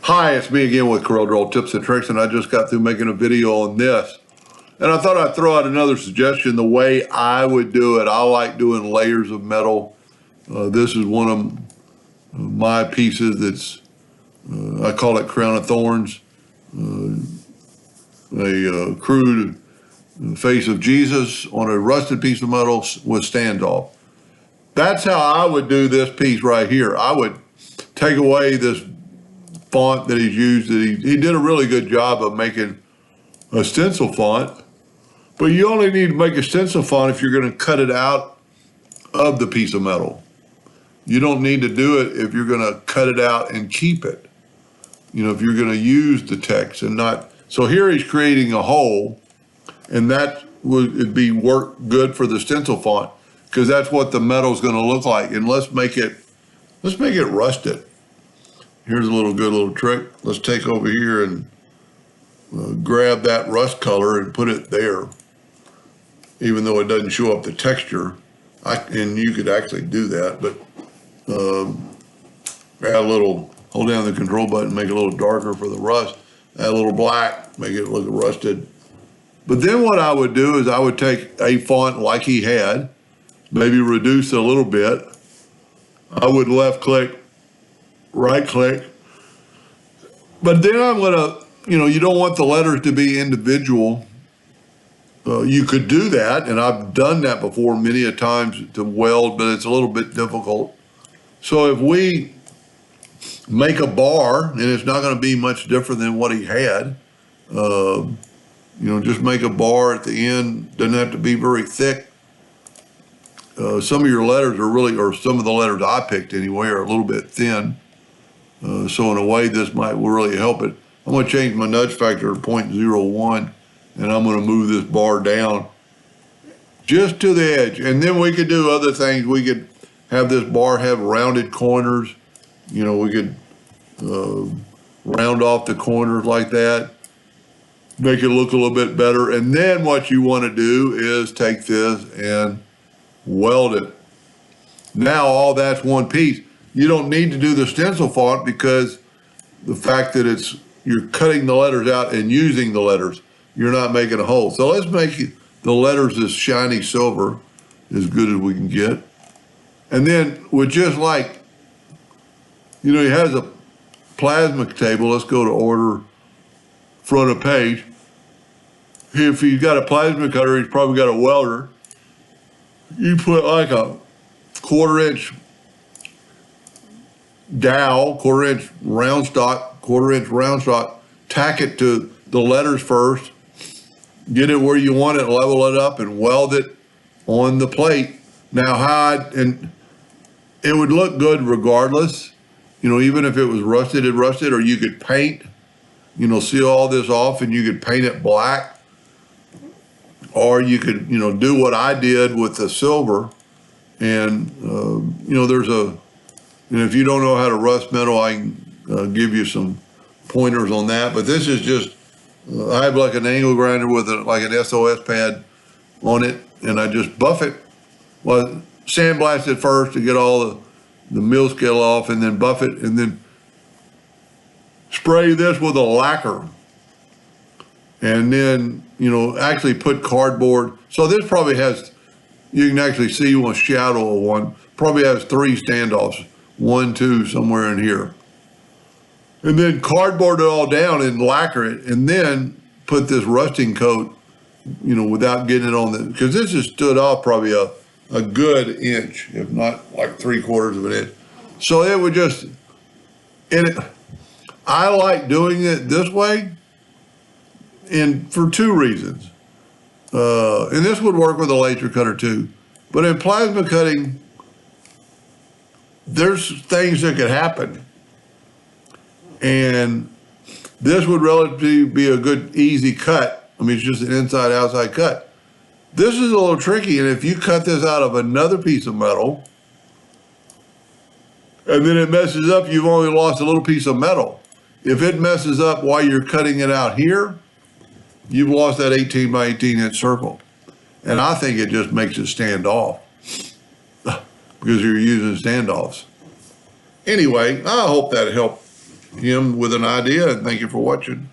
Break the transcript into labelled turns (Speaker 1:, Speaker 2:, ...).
Speaker 1: Hi, it's me again with Corel Drill Tips and Tricks, and I just got through making a video on this. And I thought I'd throw out another suggestion, the way I would do it. I like doing layers of metal. This is one of my pieces that's, I call it Crown of Thorns, a crude face of Jesus on a rusted piece of metal with standoff. That's how I would do this piece right here. I would take away this font that he's used. He did a really good job of making a stencil font, but you only need to make a stencil font if you're going to cut it out of the piece of metal. You don't need to do it if you're going to cut it out and keep it. You know, if you're going to use the text and not. So here he's creating a hole, and that would be work good for the stencil font, because that's what the metal's going to look like. And let's make it rusted. Here's a good little trick. Let's take over here and grab that rust color and put it there, even though it doesn't show up the texture. And you could actually do that, but add a little, hold down the control button, make it a little darker for the rust. Add a little black, make it look rusted. But then what I would do is I would take a font like he had, maybe reduce it a little bit. I would left click, right click. But then I'm gonna, you don't want the letters to be individual. You could do that, and I've done that before many a times to weld, but it's a little bit difficult. So if we make a bar, and it's not gonna be much different than what he had, just make a bar at the end. Doesn't have to be very thick. Some of your letters are really, or some of the letters I picked anyway, are a little bit thin. So in a way, this might really help it. I'm going to change my nudge factor to 0.01, and I'm going to move this bar down just to the edge. And then we could do other things. We could have this bar have rounded corners. We could round off the corners like that, make it look a little bit better. And then what you want to do is take this and weld it. Now all that's one piece. You don't need to do the stencil font, because the fact that you're cutting the letters out and using the letters, you're not making a hole. So let's make the letters this shiny silver, as good as we can get. And then with just like, he has a plasma table. Let's go to order, front of page. If he's got a plasma cutter, he's probably got a welder. You put like a 1/4 inch dowel, 1/4 inch round stock, tack it to the letters first, get it where you want it, level it up, and weld it on the plate. Now and it would look good regardless, even if it was rusted, or you could paint, seal all this off and you could paint it black. Or you could, do what I did with the silver. And, and if you don't know how to rust metal, I can give you some pointers on that. But this is just, I have like an angle grinder with like an SOS pad on it, and I just buff it. Well, sandblast it first to get all the mill scale off, and then buff it, and then spray this with a lacquer. And then, actually put cardboard. So this probably has, you can actually see one shadow of one, probably has 3 standoffs, 1, 2, somewhere in here. And then cardboard it all down and lacquer it, and then put this rusting coat, without getting it on because this has stood off probably a good inch, if not like 3/4 of an inch. So it would just, I like doing it this way, and for 2 reasons. And this would work with a laser cutter too. But in plasma cutting, there's things that could happen. And this would relatively be a good, easy cut. I mean, it's just an inside-outside cut. This is a little tricky, and if you cut this out of another piece of metal, and then it messes up, you've only lost a little piece of metal. If it messes up while you're cutting it out here, you've lost that 18 by 18 inch circle. And I think it just makes it stand off because you're using standoffs. Anyway, I hope that helped him with an idea, and thank you for watching.